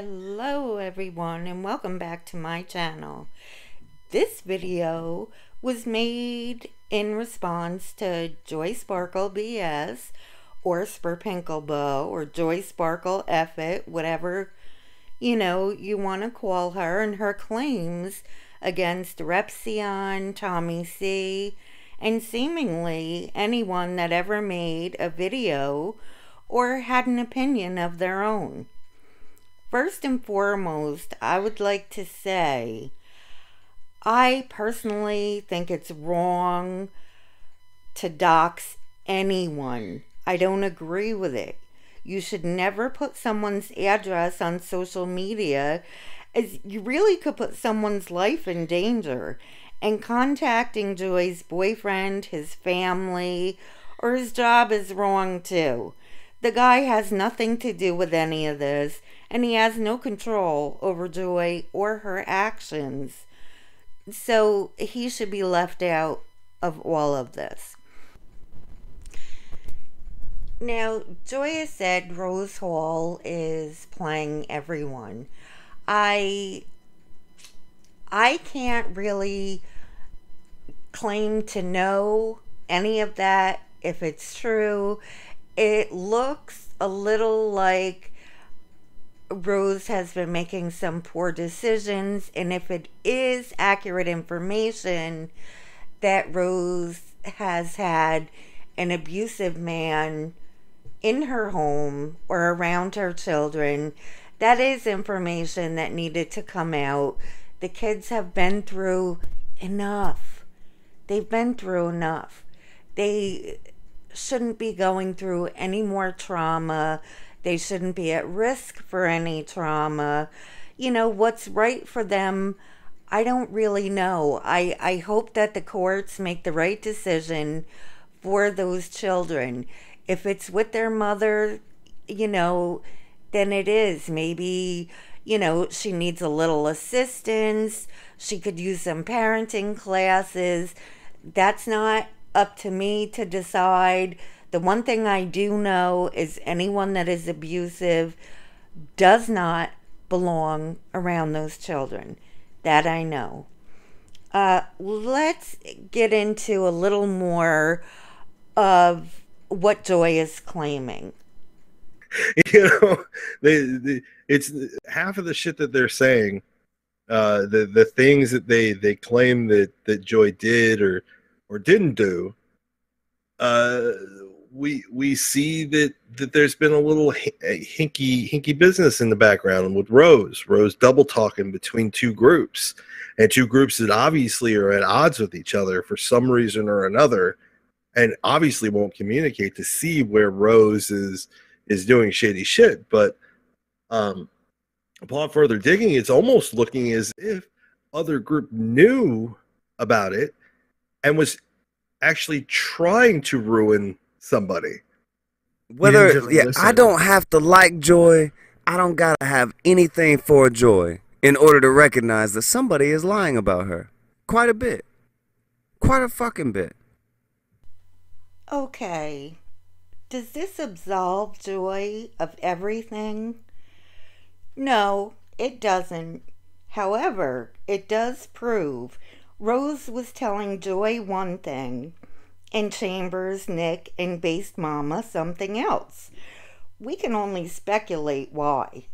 Hello everyone and welcome back to my channel. This video was made in response to Joy Sparkle BS or Spurpinklebo or Joy Sparkle Effet, whatever you want to call her, and her claims against Repzion, Tommy C, and seemingly anyone that ever made a video or had an opinion of their own. First and foremost, I would like to say, I personally think it's wrong to dox anyone. I don't agree with it. You should never put someone's address on social media, as you really could put someone's life in danger. And contacting Joy's boyfriend, his family, or his job is wrong too. The guy has nothing to do with any of this, and he has no control over Joy or her actions. So he should be left out of all of this. Now, Joy has said Rose Hall is playing everyone. I can't really claim to know any of that, if it's true. It looks a little like Rose has been making some poor decisions, and if it is accurate information that Rose has had an abusive man in her home or around her children, that is information that needed to come out. The kids have been through enough. They've been through enough. They shouldn't be going through any more trauma. They shouldn't be at risk for any trauma. What's right for them, I don't really know. I hope that the courts make the right decision for those children. If it's with their mother, then it is. Maybe, she needs a little assistance. She could use some parenting classes. That's not up to me to decide. The one thing I do know is anyone that is abusive does not belong around those children. That I know. Let's get into a little more of what Joy is claiming. It's half of the shit that they're saying, the things that they claim that Joy did or didn't do. We see that there's been a little hinky business in the background with Rose double talking between two groups, and two groups that obviously are at odds with each other for some reason or another, and obviously won't communicate to see where Rose is doing shady shit. But upon further digging, it's almost looking as if other group knew about it and was actually trying to ruin somebody. I don't have to like Joy. I don't gotta have anything for Joy in order to recognize that somebody is lying about her. Quite a bit. Quite a fucking bit. Okay. Does this absolve Joy of everything? No, it doesn't. However, it does prove Rose was telling Joy one thing, and Chambers, Nick, and Based Mama something else. We can only speculate why.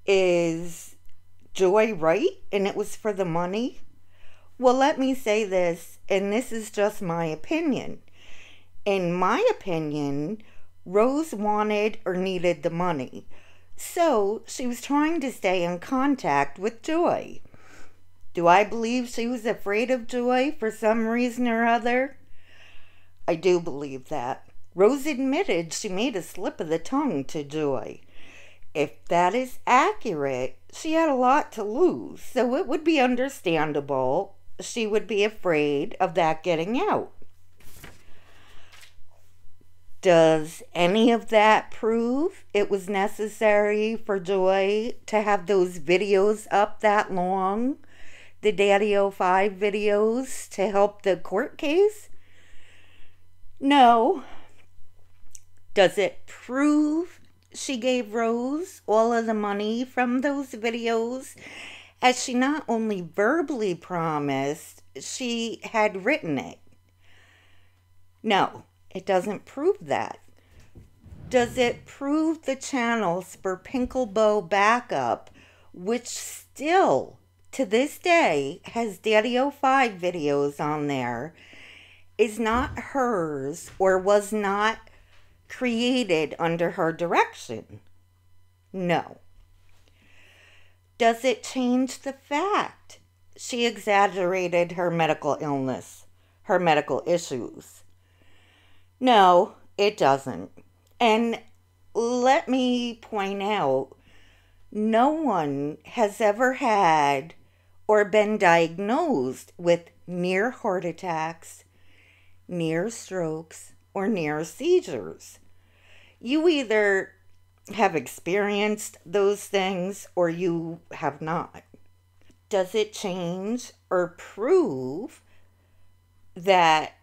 Is Joy right and it was for the money? Well, let me say this, and this is just my opinion. In my opinion, Rose wanted or needed the money, so she was trying to stay in contact with Joy. Do I believe she was afraid of Joy for some reason or other? I do believe that. Rose admitted she made a slip of the tongue to Joy. If that is accurate, she had a lot to lose, so it would be understandable she would be afraid of that getting out. Does any of that prove it was necessary for Joy to have those videos up that long? The Daddy 05 videos to help the court case? No. Does it prove she gave Rose all of the money from those videos, as she not only verbally promised, she had written it. No, it doesn't prove that. Does it prove the channels for Pinklebow Backup, which still, to this day, has Daddy-O-5 videos on there, is not hers or was not created under her direction? No. Does it change the fact she exaggerated her medical illness, her medical issues? No, it doesn't. And let me point out, no one has ever had or been diagnosed with near heart attacks, near strokes, or near seizures. You either have experienced those things or you have not. Does it change or prove that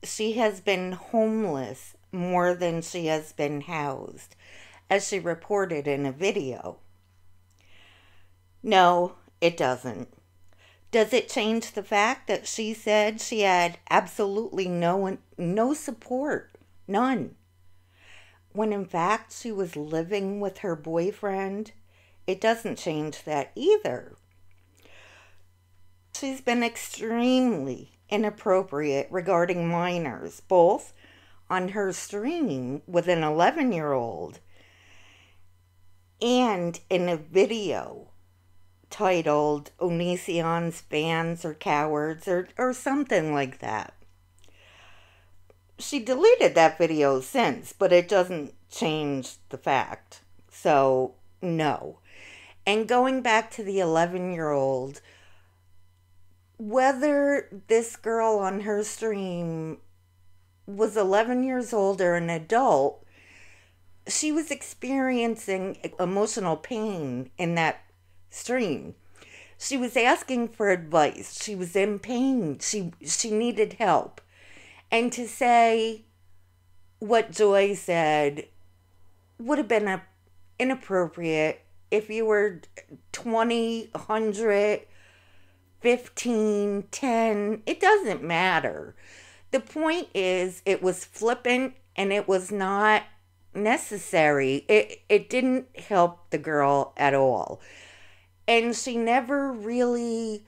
she has been homeless more than she has been housed, as she reported in a video? No, it doesn't. Does it change the fact that she said she had absolutely no support? None. When in fact she was living with her boyfriend? It doesn't change that either. She's been extremely inappropriate regarding minors, both on her stream with an 11-year-old and in a video titled Onision's Fans Are Cowards or something like that. She deleted that video since, but it doesn't change the fact. So, no. And going back to the 11-year-old, whether this girl on her stream was 11 years old or an adult, she was experiencing emotional pain in that stream. She was asking for advice. She was in pain. She needed help. And to say what Joy said would have been inappropriate if you were 20, 100, 15, 10. It doesn't matter. The point is, it was flippant and it was not necessary. It didn't help the girl at all. And she never really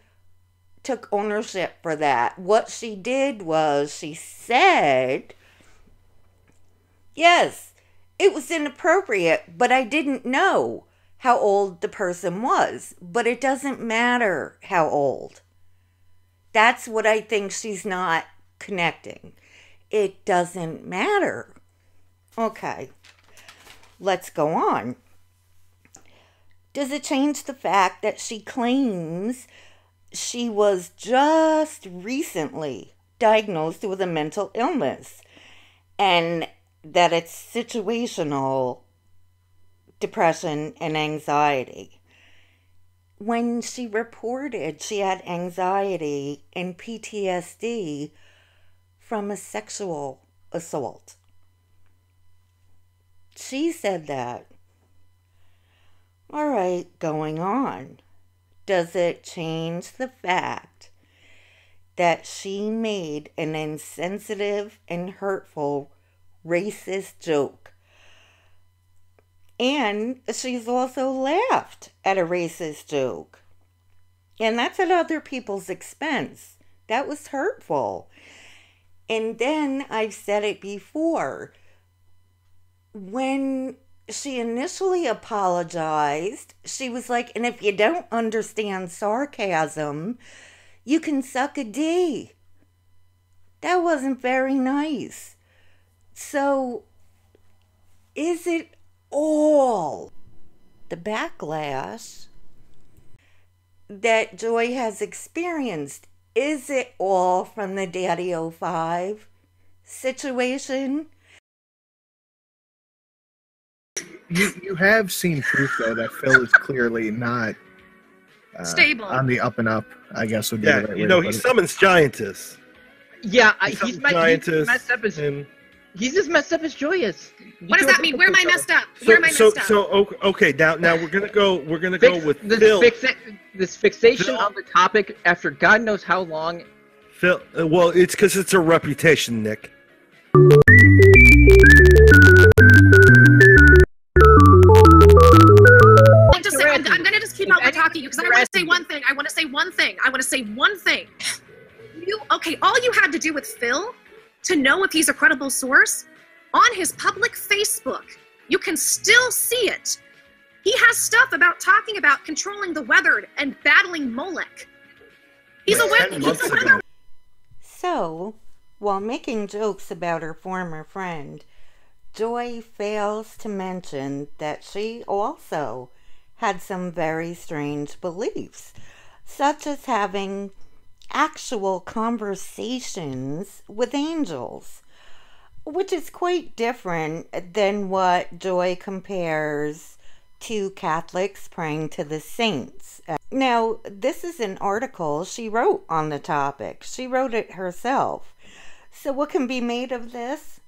took ownership for that. What she did was she said, yes, it was inappropriate, but I didn't know how old the person was. But it doesn't matter how old. That's what I think she's not connecting. It doesn't matter. Okay, let's go on. Does it change the fact that she claims she was just recently diagnosed with a mental illness and that it's situational depression and anxiety? When she reported she had anxiety and PTSD from a sexual assault. She said that. All right, going on. Does it change the fact that she made an insensitive and hurtful racist joke? And she's also laughed at a racist joke. And that's at other people's expense. That was hurtful. And then I've said it before. When she initially apologized, she was like, and if you don't understand sarcasm, you can suck a D. That wasn't very nice. So, is it all the backlash that Joy has experienced? Is it all from the Daddy-O-5 situation? You have seen proof, though, that Phil is clearly not stable on the up and up, I guess would be Yeah, the right you way know, to he put it. summons giantess. Yeah, He he's summons giantess. messed up his... And He's as messed up as Joy is. What does that mean? Where am I messed up? Where am I messed up? So okay, now we're gonna go with Phil. This fixation on the topic after God knows how long. Phil, well, it's because it's a reputation, Nick. I'm going to just keep on talking because I want to say one thing. I want to say one thing. Okay, all you had to do with Phil to know if he's a credible source, on his public Facebook, you can still see it. He has stuff about talking about controlling the weather and battling Molech. He's a weather. So, while making jokes about her former friend, Joy fails to mention that she also had some very strange beliefs, such as having actual conversations with angels, which is quite different than what Joy compares to Catholics praying to the saints. Now, this is an article she wrote on the topic. She wrote it herself. So what can be made of this?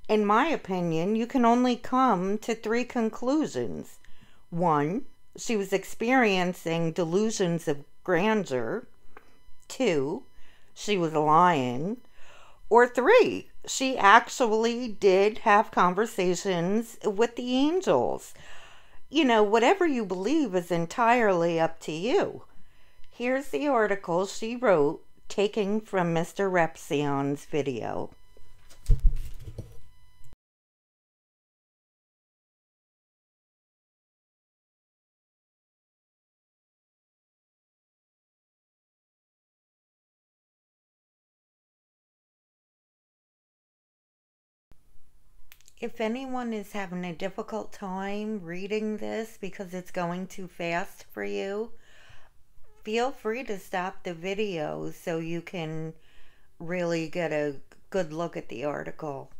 In my opinion, you can only come to 3 conclusions. 1, she was experiencing delusions of grandeur. 2, she was lying. Or 3, she actually did have conversations with the angels. You know, whatever you believe is entirely up to you. Here's the article she wrote, taken from MrRepzion's video. If anyone is having a difficult time reading this because it's going too fast for you, feel free to stop the video so you can really get a good look at the article.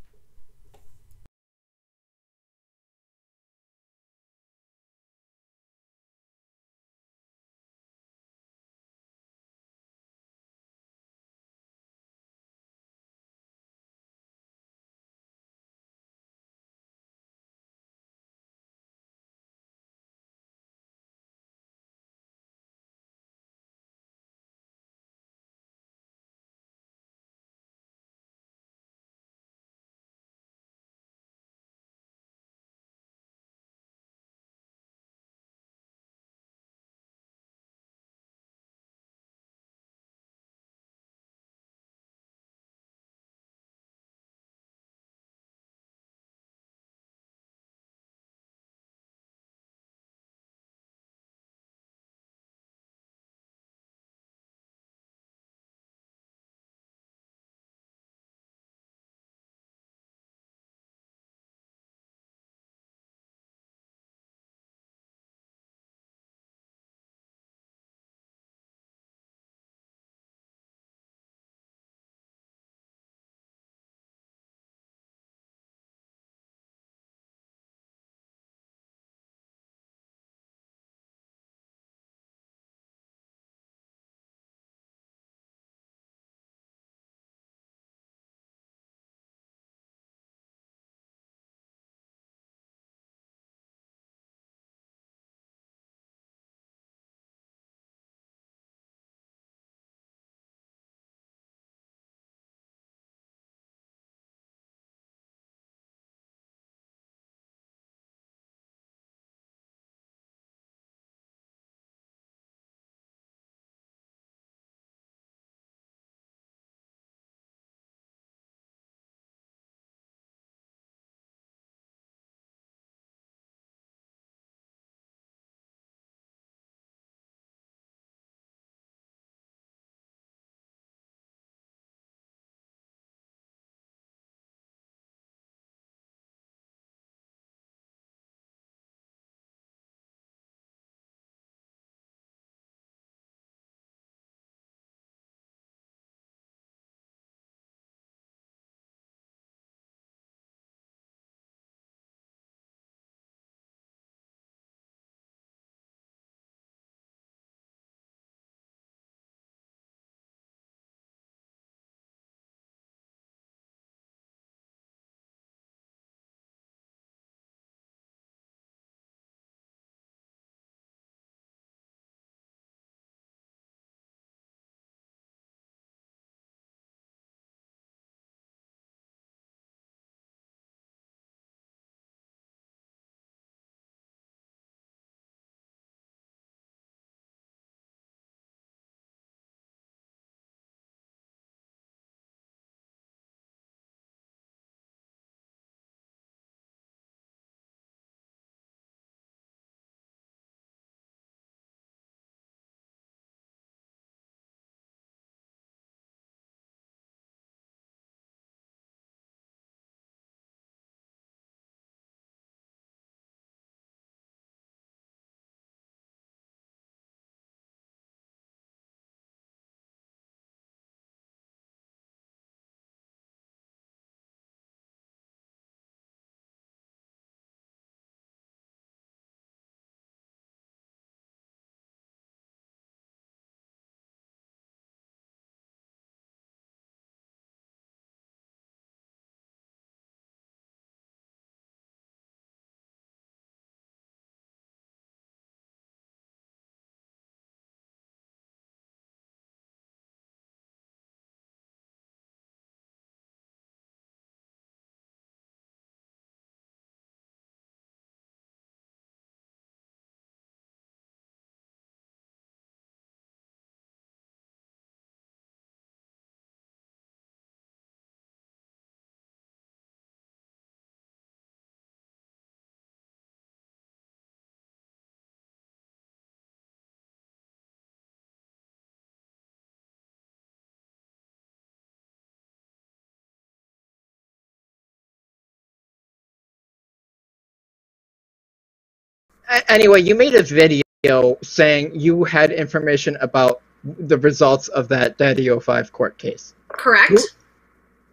Anyway, you made a video saying you had information about the results of that Daddy 05 court case. Correct.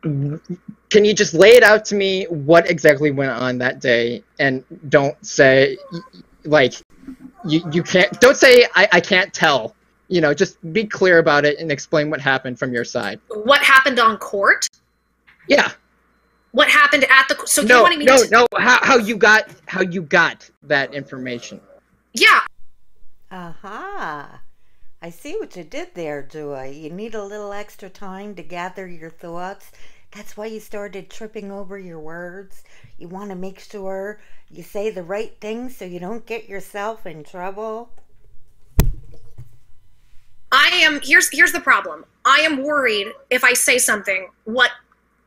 Can you just lay it out to me what exactly went on that day, and don't say, like, you can't, don't say I can't tell. You know, just be clear about it and explain what happened from your side. What happened on court? Yeah. What happened at the, so no, you wanted me no, to... No, how you got that information. Yeah. Aha. I see what you did there, Joy. You need a little extra time to gather your thoughts. That's why you started tripping over your words. You want to make sure you say the right thing so you don't get yourself in trouble. Here's the problem. I am worried if I say something, what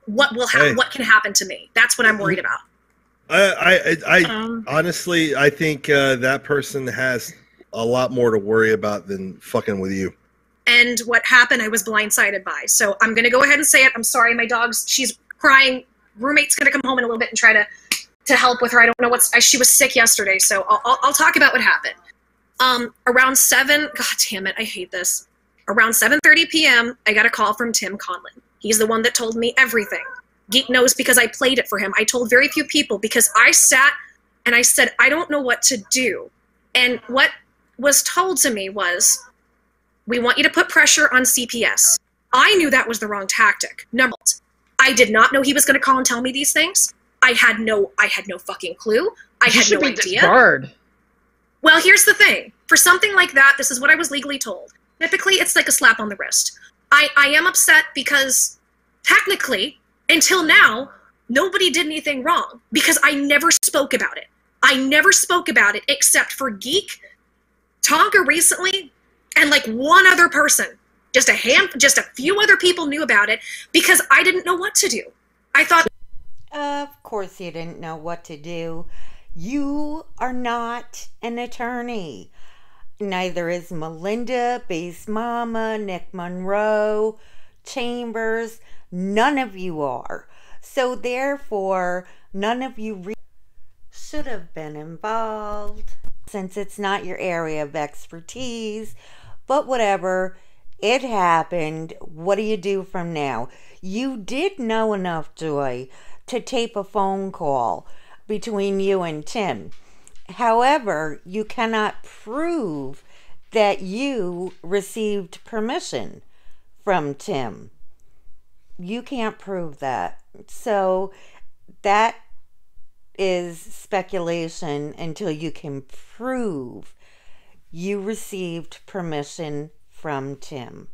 will happen, Hey. what can happen to me. That's what I'm worried about. I honestly, I think that person has a lot more to worry about than fucking with you. And what happened, I was blindsided by. So I'm going to go ahead and say it. I'm sorry, my dog's, she's crying. Roommate's going to come home in a little bit and try to help with her. I don't know she was sick yesterday, so I'll talk about what happened. Around 7, god damn it, I hate this. Around 7:30 p.m., I got a call from Tim Conlon. He's the one that told me everything. Geek knows because I played it for him. I told very few people because I sat and I said, I don't know what to do. And what was told to me was, we want you to put pressure on CPS. I knew that was the wrong tactic. Number one, I did not know he was going to call and tell me these things. I had no fucking clue. I had no idea. Disbarred. Well, here's the thing. For something like that, this is what I was legally told. Typically, it's like a slap on the wrist. I am upset because technically, until now, nobody did anything wrong because I never spoke about it. I never spoke about it except for Geek, Tonka recently, and like one other person. Just a few other people knew about it because I didn't know what to do. I thought... Of course you didn't know what to do. You are not an attorney. Neither is Melinda, Base Mama, Nick Monroe, Chambers. None of you are. So therefore, none of you should have been involved since it's not your area of expertise. But whatever, it happened. What do you do from now? You did know enough, Joy, to tape a phone call between you and Tim. However, you cannot prove that you received permission from Tim. You can't prove that. So that is speculation until you can prove you received permission from Tim.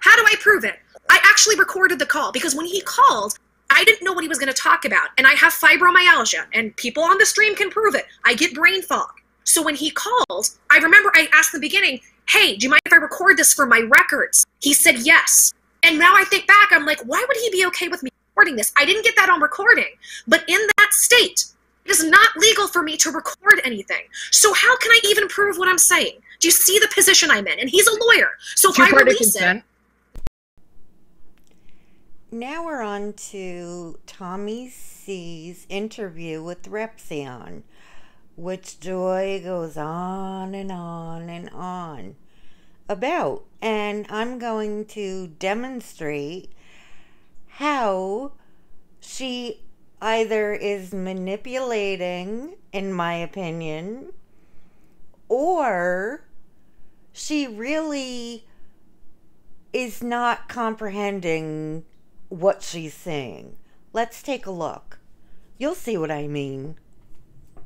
How do I prove it? I actually recorded the call because when he called, I didn't know what he was going to talk about. And I have fibromyalgia, and people on the stream can prove it. I get brain fog. So when he called, I remember I asked in the beginning, hey, do you mind if I record this for my records? He said yes. And now I think back, I'm like, why would he be okay with me recording this? I didn't get that on recording. But in that state, it is not legal for me to record anything. So how can I even prove what I'm saying? Do you see the position I'm in? And he's a lawyer. So if I release it... Now we're on to Tommy C's interview with Repzion, which Joy goes on and on and on about. And I'm going to demonstrate how she either is manipulating, in my opinion, or she really is not comprehending what she's saying. Let's take a look. You'll see what I mean.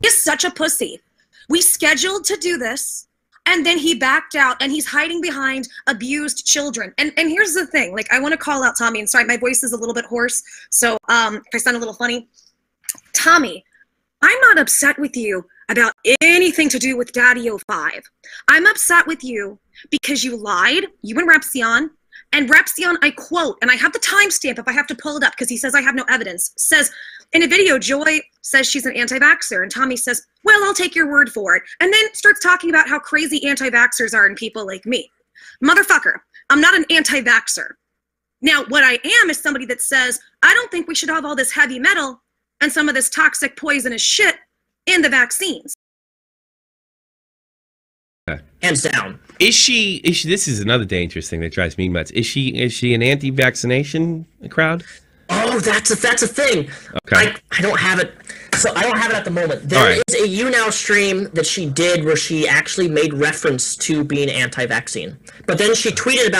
He's such a pussy. We scheduled to do this, and then he backed out, and he's hiding behind abused children. And here's the thing. Like, I want to call out Tommy, and sorry, my voice is a little bit hoarse, so if I sound a little funny. Tommy, I'm not upset with you about anything to do with Daddy 05. I'm upset with you because you lied, you and Repzion. And Repzion, I quote, and I have the timestamp if I have to pull it up because he says I have no evidence, says, in a video, Joy says she's an anti-vaxxer, and Tommy says, well, I'll take your word for it, and then starts talking about how crazy anti-vaxxers are and people like me. Motherfucker, I'm not an anti-vaxxer. Now, what I am is somebody that says, I don't think we should have all this heavy metal and some of this toxic, poisonous shit in the vaccines. Hands down. Is she? This is another dangerous thing that drives me nuts. Is she an anti-vaccination crowd? Oh, that's a thing. Okay. I don't have it. So I don't have it at the moment. There is a YouNow stream that she did where she actually made reference to being anti-vaccine. But then she tweeted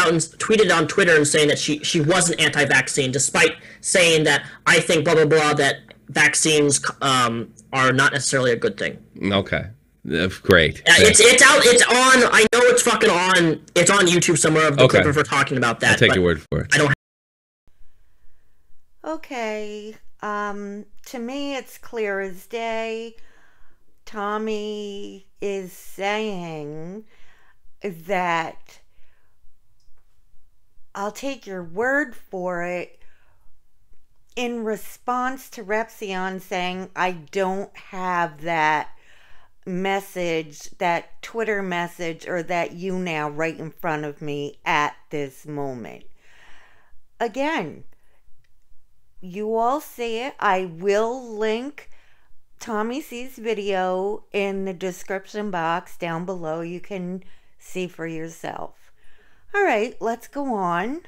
on Twitter and saying that she wasn't anti-vaccine, despite saying that I think blah blah blah that vaccines are not necessarily a good thing. Okay. Great. It's out. It's on. I know it's fucking on. It's on YouTube somewhere of the clip of her talking about that. I'll take your word for it. I don't. Okay. To me, it's clear as day. Tommy is saying that I'll take your word for it in response to Repzion saying I don't have that message, that Twitter message, or that YouNow right in front of me at this moment. Again, you all see it. I will link Tommy C's video in the description box down below. You can see for yourself. All right, let's go on.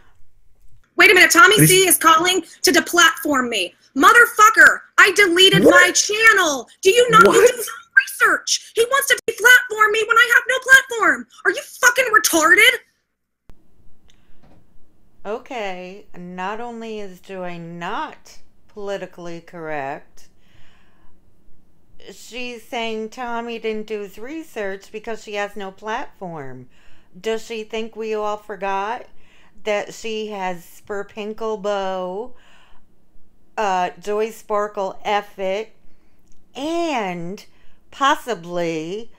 Wait a minute, Tommy C is calling to deplatform me. Motherfucker, I deleted my channel. Do you not do his own research? He wants to deplatform me when I have no platform. Are you fucking retarded? Okay, not only is Joy not politically correct, she's saying Tommy didn't do his research because she has no platform. Does she think we all forgot that she has Spurpinkelbo, Joy Sparkle Effet, and possibly,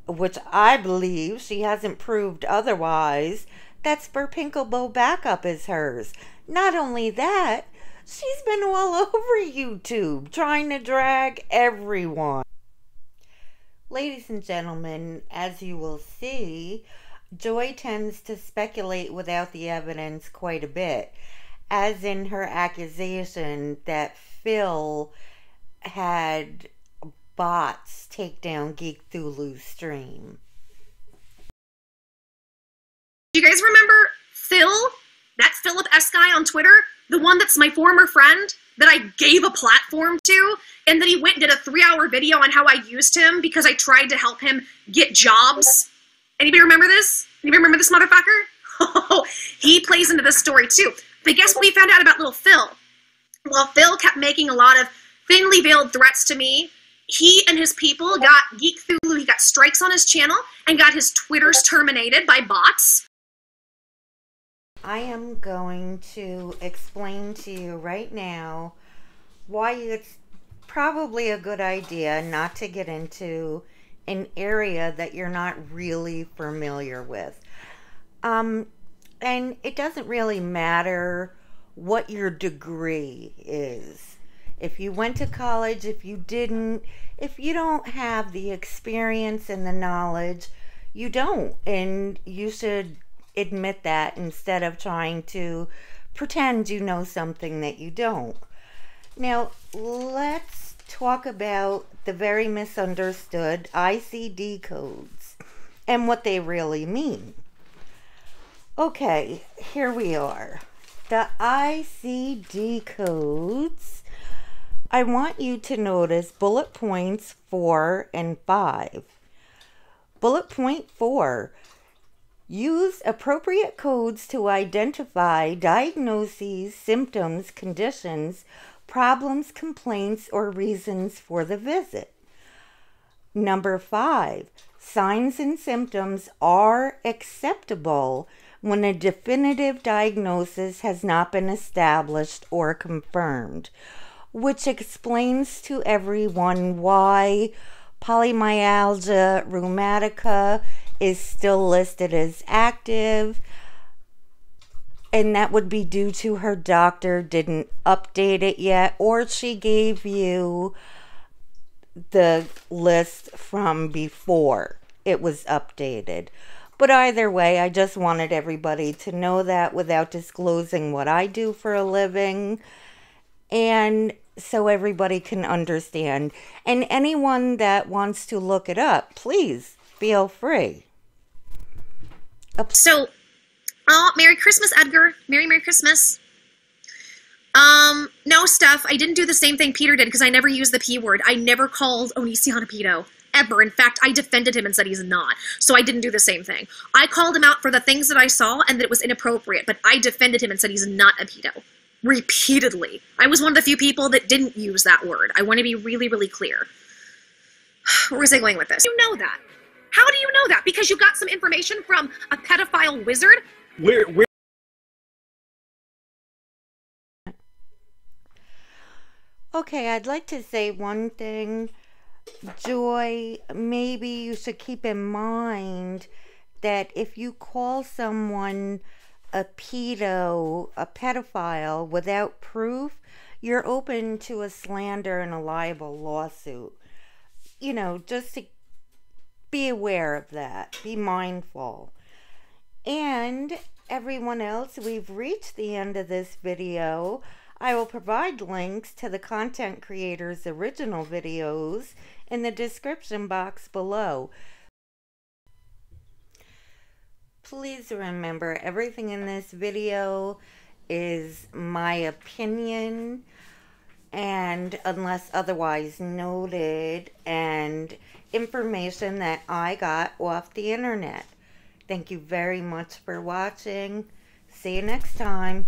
which I believe she hasn't proved otherwise, that Spurpinkelbo backup is hers. Not only that, she's been all over YouTube trying to drag everyone. Ladies and gentlemen, as you will see, Joy tends to speculate without the evidence quite a bit, as in her accusation that Phil had bots take down Geek Thulu's stream. Do you guys remember Phil? That Philip S. guy on Twitter? The one that's my former friend that I gave a platform to, and then he went and did a 3-hour video on how I used him because I tried to help him get jobs. Anybody remember this? Anybody remember this motherfucker? He plays into this story too. But guess what we found out about little Phil? Well, Phil kept making a lot of thinly veiled threats to me. He and his people got Geek Thulu, he got strikes on his channel and got his Twitters terminated by bots. I am going to explain to you right now why it's probably a good idea not to get into an area that you're not really familiar with. And it doesn't really matter what your degree is. If you went to college, if you didn't, if you don't have the experience and the knowledge, you don't. And you should admit that instead of trying to pretend you know something that you don't. Now, let's talk about the very misunderstood ICD codes and what they really mean. Okay, here we are. The ICD codes, I want you to notice bullet points 4 and 5. Bullet point 4. Use appropriate codes to identify diagnoses, symptoms, conditions, problems, complaints, or reasons for the visit. Number 5. Signs and symptoms are acceptable when a definitive diagnosis has not been established or confirmed, which explains to everyone why polymyalgia rheumatica is still listed as active, and that would be due to her doctor didn't update it yet, or she gave you the list from before it was updated. But either way, I just wanted everybody to know that without disclosing what I do for a living, and so everybody can understand. And anyone that wants to look it up, please feel free. So, Merry Christmas, Edgar. Merry Christmas. No, Steph, I didn't do the same thing Peter did because I never used the P word. I never called Onision a pedo. Ever. In fact, I defended him and said he's not. So I didn't do the same thing. I called him out for the things that I saw and that it was inappropriate, but I defended him and said he's not a pedo. Repeatedly. I was one of the few people that didn't use that word. I want to be really, really clear. Where was I going with this? You know that. How do you know that? Because you got some information from a pedophile wizard? Where Okay, I'd like to say one thing. Joy, maybe you should keep in mind that if you call someone a pedophile without proof, you're open to a slander and a libel lawsuit. You know, just to be aware of that. Be mindful. And everyone else, we've reached the end of this video. I will provide links to the content creators' original videos in the description box below. Please remember, everything in this video is my opinion, and unless otherwise noted, and information that I got off the internet. Thank you very much for watching. See you next time.